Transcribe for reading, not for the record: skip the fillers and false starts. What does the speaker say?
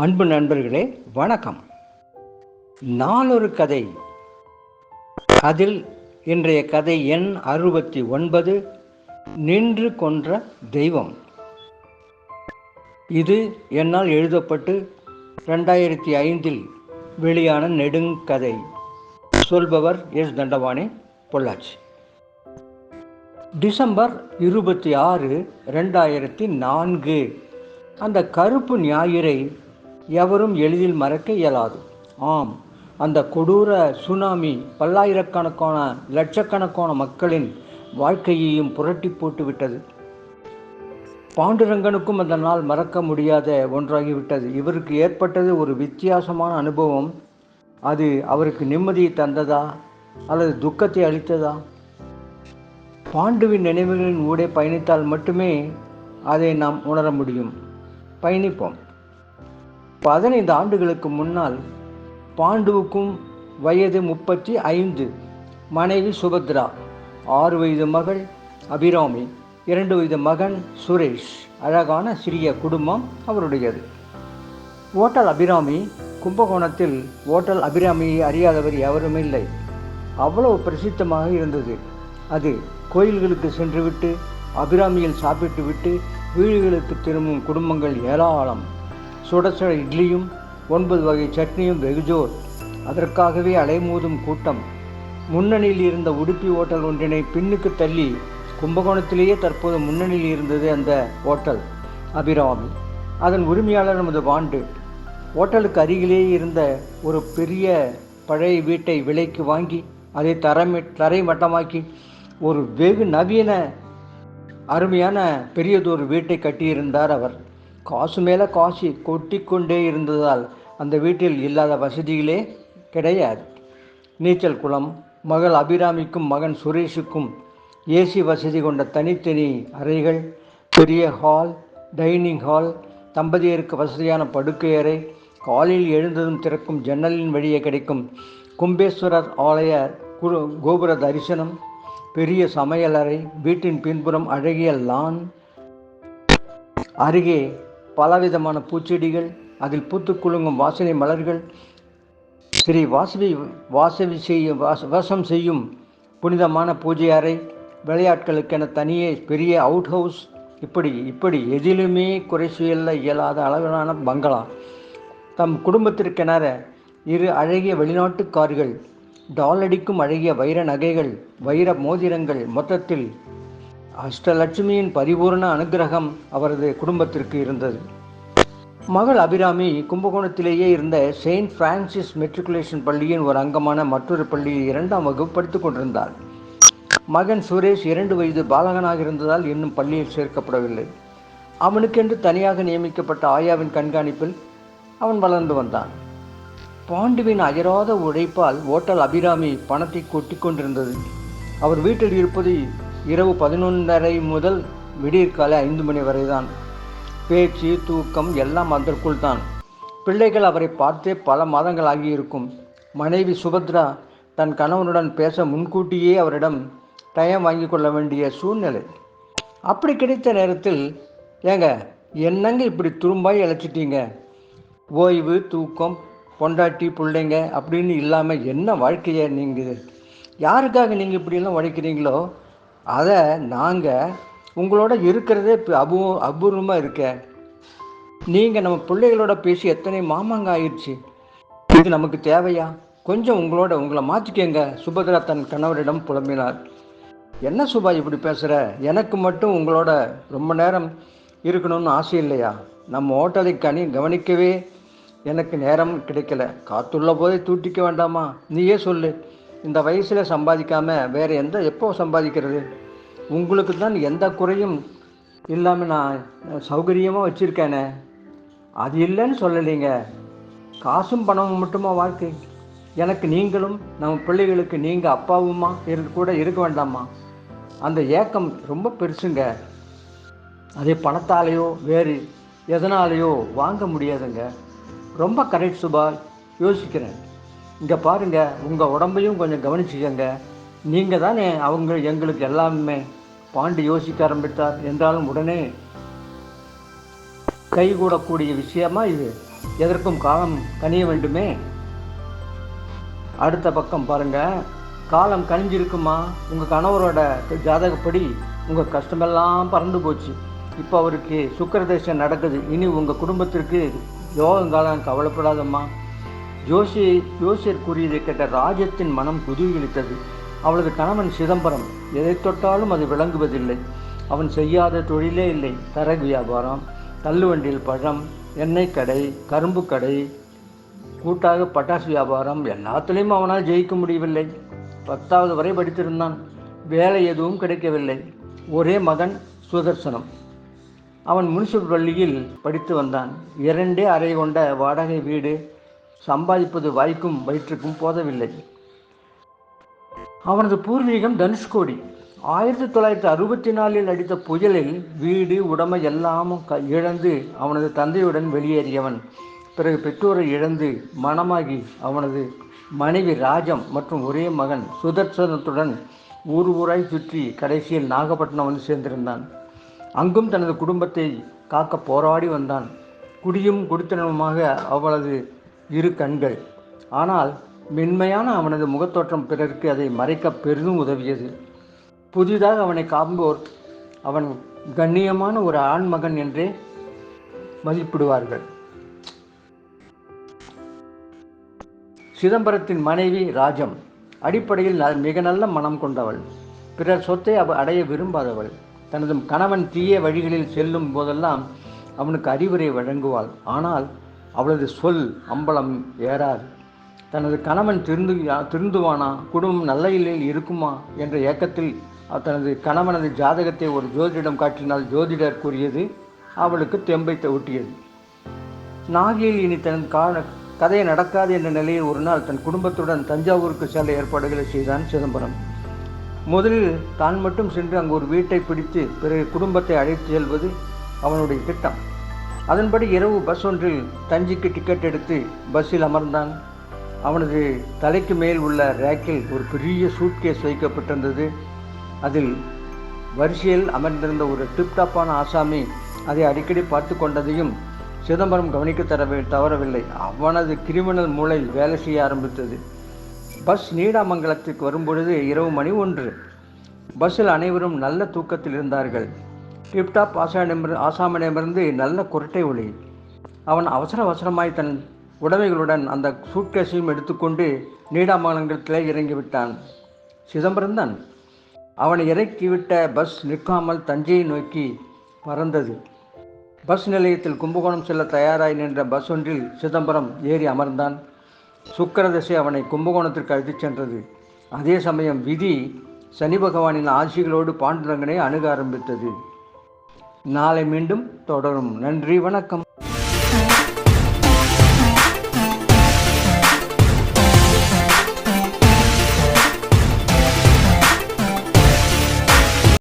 அன்பு நண்பர்களே, வணக்கம். நாளொரு கதை. அதில் இன்றைய கதை எண் 69, நின்று கொன்ற தெய்வம். இது என்னால் எழுதப்பட்டு 2005 வெளியான நெடுங்கதை. சொல்பவர் எஸ். தண்டபாணி, பொள்ளாச்சி. டிசம்பர் 26, 2004. அந்த கருப்பு ஞாயிறை எவரும் எளிதில் மறக்க இயலாது. ஆம், அந்த கொடூர சுனாமி பல்லாயிரக்கணக்கான லட்சக்கணக்கான மக்களின் வாழ்க்கையையும் புரட்டி போட்டுவிட்டது. பாண்டுரங்கனுக்கும் அந்த நாள் மறக்க முடியாத ஒன்றாகிவிட்டது. இவருக்கு ஏற்பட்டது ஒரு வித்தியாசமான அனுபவம். அது அவருக்கு நிம்மதியை தந்ததா அல்லது துக்கத்தை அளித்ததா? பாண்டுவின் நினைவுகளின் ஊடே பயணித்தால் மட்டுமே அதை நாம் உணர முடியும். பயணிப்போம். 15 ஆண்டுகளுக்கு முன்னால் பாண்டுவுக்கும் வயது 35. மனைவி சுபத்ரா, 6 வயது மகள் அபிராமி, 2 வயது மகன் சுரேஷ். அழகான சிறிய குடும்பம் அவருடையது. ஓட்டல் அபிராமி. கும்பகோணத்தில் ஓட்டல் அபிராமியை அறியாதவர் எவரும் இல்லை. அவ்வளவு பிரசித்தமாக இருந்தது அது. கோயில்களுக்கு சென்றுவிட்டு அபிராமியில் சாப்பிட்டு விட்டு வீடுகளுக்கு திரும்பும் குடும்பங்கள் ஏராளம். சுட சுட இட்லியும் 9 வகை சட்னியும் வெகுஜோர். அதற்காகவே அலைமோதும் கூட்டம். முன்னணியில் இருந்த உடுப்பி ஓட்டல் ஒன்றினை பின்னுக்கு தள்ளி கும்பகோணத்திலேயே தற்போது முன்னணியில் இருந்தது அந்த ஓட்டல் அபிராமி. அதன் உரிமையாளர் நமது பாண்டு. ஓட்டலுக்கு அருகிலேயே இருந்த ஒரு பெரிய பழைய வீட்டை விலைக்கு வாங்கி அதை தரை மட்டமாக்கி ஒரு வெகு நவீன அருமையான பெரியதொரு வீட்டை கட்டியிருந்தார் அவர். காசு மேலே காசு கொட்டி கொண்டே இருந்ததால் அந்த வீட்டில் இல்லாத வசதிகளே கிடையாது. நீச்சல் குளம், மகள் அபிராமிக்கும் மகன் சுரேஷுக்கும் ஏசி வசதி கொண்ட தனித்தனி அறைகள், பெரிய ஹால், டைனிங் ஹால், தம்பதியருக்கு வசதியான படுக்கை அறை, காலையில் எழுந்ததும் திறக்கும் ஜன்னலின் வழியே கிடைக்கும் கும்பேஸ்வரர் ஆலய கோபுர தரிசனம், பெரிய சமையலறை, வீட்டின் பின்புறம் அழகிய லான், அருகே பலவிதமான பூச்செடிகள், அதில் பூத்து குலுங்கும் வாசனை மலர்கள், ஸ்ரீ வாசம் செய்யும் புனிதமான பூஜை அறை, விளையாட்களுக்கென தனியே பெரிய அவுட் ஹவுஸ், இப்படி எதிலுமே குறை சொல்ல இயலாத அளவிலான பங்களா. தம் குடும்பத்திற்கென 2 அழகிய வெளிநாட்டு கார்கள், டாலடிக்கும் அழகிய வைர நகைகள், வைர மோதிரங்கள், மொத்தத்தில் அஷ்டலட்சுமியின் பரிபூர்ண அனுகிரகம் அவரது குடும்பத்திற்கு இருந்தது. மகள் அபிராமி கும்பகோணத்திலேயே இருந்த செயின்ட் பிரான்சிஸ் மெட்ரிகுலேஷன் பள்ளியின் ஒரு அங்கமான மற்றொரு பள்ளியில் 2ஆம் வகுப்பு படித்துக் கொண்டிருந்தார். மகன் சுரேஷ் 2 வயது பாலகனாக இருந்ததால் இன்னும் பள்ளியில் சேர்க்கப்படவில்லை. அவனுக்கென்று தனியாக நியமிக்கப்பட்ட ஆயாவின் கண்காணிப்பில் அவன் வளர்ந்து வந்தான். பாண்டுவின் அயராத உழைப்பால் ஓட்டல் அபிராமி பணத்தை கொட்டி கொண்டிருந்தது. அவர் வீட்டில் இருப்பது இரவு 11:30 முதல் விடியற்காலை 5 மணி வரை தான். பேச்சு, தூக்கம் எல்லாம் அதற்குள் தான். பிள்ளைகள் அவரை பார்த்தே பல மாதங்கள் ஆகியிருக்கும். மனைவி சுபத்ரா தன் கணவனுடன் பேச முன்கூட்டியே அவரிடம் டைம் வாங்கி கொள்ள வேண்டிய சூழ்நிலை. அப்படி கிடைத்த நேரத்தில், ஏங்க என்னங்க இப்படி துரும்பாய் இழைச்சிட்டீங்க, ஓய்வு, தூக்கம், பொண்டாட்டி, பிள்ளைங்க அப்படின்னு இல்லாமல் என்ன வாழ்க்கையை நீங்கள், யாருக்காக நீங்கள் இப்படியெல்லாம் உழைக்கிறீங்களோ அதை நாங்கள் உங்களோட இருக்கிறதே அபூர்வமாக இருக்க. நீங்கள் நம்ம பிள்ளைகளோட பேசி எத்தனை மாமாங்க ஆயிடுச்சு. இது நமக்கு தேவையா? கொஞ்சம் உங்களை மாற்றிக்கங்க, சுபத்ரா தன் கணவரிடம் புலம்பினார். என்ன சுபா இப்படி பேசுகிற? எனக்கு மட்டும் உங்களோட ரொம்ப நேரம் இருக்கணும்னு ஆசை இல்லையா? நம்ம ஹோட்டலை கவனிக்கவே எனக்கு நேரம் கிடைக்கல. காத்துள்ள போதே தூட்டிக்க வேண்டாமா? நீயே சொல்லு. இந்த வயசில் சம்பாதிக்காமல் வேறு எப்போ சம்பாதிக்கிறது? உங்களுக்கு தான் எந்த குறையும் இல்லாமல் நான் சௌகரியமாக வச்சுருக்கேனே. அது இல்லைன்னு சொல்லலைங்க. காசும் பணமும் மட்டுமா வாழ்க்கை? எனக்கு நீங்களும் நம்ம பிள்ளைகளுக்கு நீங்கள் அப்பாவுமா கூட இருக்க வேண்டாமா? அந்த ஏக்கம் ரொம்ப பெருசுங்க. அதே பணத்தாலேயோ வேறு எதனாலேயோ வாங்க முடியாதுங்க. ரொம்ப கரெக்ட் சுபா, யோசிக்கிறேன். இங்கே பாருங்கள், உங்கள் உடம்பையும் கொஞ்சம் கவனிச்சுக்கங்க. நீங்கள் தானே எங்களுக்கு எல்லாமே. பாண்டு யோசிக்க ஆரம்பித்தார். என்றாலும் உடனே கைகூடக்கூடிய விஷயமா இது? எதற்கும் காலம் கனிய வேண்டுமே. அடுத்த பக்கம் பாருங்க. காலம் கனிஞ்சிருக்குமா? உங்கள் கணவரோட ஜாதகப்படி உங்கள் கஷ்டமெல்லாம் பறந்து போச்சு. இப்போ அவருக்கு சுக்கிரதசை நடக்குது. இனி உங்கள் குடும்பத்திற்கு யோகங்காலம் கவலைப்படாதம்மா. ஜோசியர் கூறியதை கேட்ட ராஜத்தின் மனம் குதூகலித்தது. அவளது கணவன் சிதம்பரம் எதை தொட்டாலும் அது விளங்குவதில்லை. அவன் செய்யாத தொழிலே இல்லை. தரகு வியாபாரம், தள்ளுவண்டியில் பழம், எண்ணெய் கடை, கரும்பு கடை, கூட்டாக பட்டாசு வியாபாரம், எல்லாத்துலேயும் அவனால் ஜெயிக்க முடியவில்லை. 10வது வரை படித்திருந்தான். வேலை எதுவும் கிடைக்கவில்லை. ஒரே மகன் சுதர்சனம். அவன் முனிசிபல் பள்ளியில் படித்து வந்தான். 2 அறை கொண்ட வாடகை வீடு. சம்பாதிப்பது வாய்க்கும் வயிற்றுக்கும் போதவில்லை. அவனது பூர்வீகம் தனுஷ்கோடி. 1964 அடித்த புயலில் வீடு உடைமை எல்லாமும் இழந்து அவனது தந்தையுடன் வெளியேறியவன். பிறகு பெற்றோரை இழந்து மனமாகி அவனது மனைவி ராஜம் மற்றும் ஒரே மகன் சுதர்சனத்துடன் ஊராய் சுற்றி கடைசியில் நாகப்பட்டினம் வந்து சேர்ந்திருந்தான். அங்கும் தனது குடும்பத்தை காக்க போராடி வந்தான். குடியும் குடித்தனமுமாக அவளது 2 கண்கள். ஆனால் மென்மையான அவனது முகத்தோற்றம் பிறருக்கு அதை மறைக்க பெரிதும் உதவியது. புதிதாக அவனை காண்போர் அவன் கண்ணியமான ஒரு ஆண்மகன் என்றே மதிப்பிடுவார்கள். சிதம்பரத்தின் மனைவி ராஜம் அடிப்படையில் மிக நல்ல மனம் கொண்டவள். பிறர் சொத்தை அடைய விரும்பாதவள். தனது கணவன் தீய வழிகளில் செல்லும் போதெல்லாம் அவனுக்கு அறிவுரை வழங்குவாள். ஆனால் அவளது சொல் அம்பலம் ஏறாது. தனது கணவன் திருந்துவானா, குடும்பம் நல்ல நிலையில் இருக்குமா என்ற ஏக்கத்தில் தனது கணவனது ஜாதகத்தை ஒரு ஜோதிடம் காட்டினால் ஜோதிடர் கூறியது அவளுக்கு தெம்பை ஊட்டியது. நாகையில் இனி தன் கதையை நடக்காது என்ற நிலையில் ஒரு நாள் தன் குடும்பத்துடன் தஞ்சாவூருக்கு செல்ல ஏற்பாடுகளை செய்தான் சிதம்பரம். முதலில் தான் மட்டும் சென்று அங்கு ஒரு வீட்டை பிடித்து பிறகு குடும்பத்தை அழைத்து செல்வது அவனுடைய திட்டம். அதன்படி இரவு பஸ் ஒன்றில் தஞ்சிக்கு டிக்கெட் எடுத்து பஸ்ஸில் அமர்ந்தான். அவனது தலைக்கு மேல் உள்ள ரேக்கில் ஒரு பெரிய சூட்கேஸ் வைக்கப்பட்டிருந்தது. அதில் வரிசையில் அமர்ந்திருந்த ஒரு டிப்டாப்பான ஆசாமி அதை அடிக்கடி பார்த்து கொண்டதையும் சிதம்பரம் கவனிக்க தவறவில்லை. அவனது கிரிமினல் மூளை வேலை செய்ய ஆரம்பித்தது. பஸ் நீடாமங்கலத்துக்கு வரும்பொழுது இரவு மணி 1. பஸ்ஸில் அனைவரும் நல்ல தூக்கத்தில் இருந்தார்கள். டிப்டாப் ஆசாமிடமிருந்து நல்ல குரட்டை ஒளி. அவன் அவசரமாய் தன் உடைமைகளுடன் அந்த சூட்கேஸையும் எடுத்துக்கொண்டு நீடாமங்கலத்தில் இறங்கிவிட்டான். சிதம்பரம்தான். அவனை இறக்கிவிட்ட பஸ் நிற்காமல் தஞ்சையை நோக்கி பறந்தது. பஸ் நிலையத்தில் கும்பகோணம் செல்ல தயாராய் நின்ற பஸ் ஒன்றில் சிதம்பரம் ஏறி அமர்ந்தான். சுக்கிரதசை அவனை கும்பகோணத்திற்கு அழைத்துச் சென்றது. அதே சமயம் விதி சனி பகவானின் ஆட்சிகளோடு பாண்டுரங்கனை அணுக ஆரம்பித்தது. நாளை மீண்டும் தொடரும். நன்றி, வணக்கம்.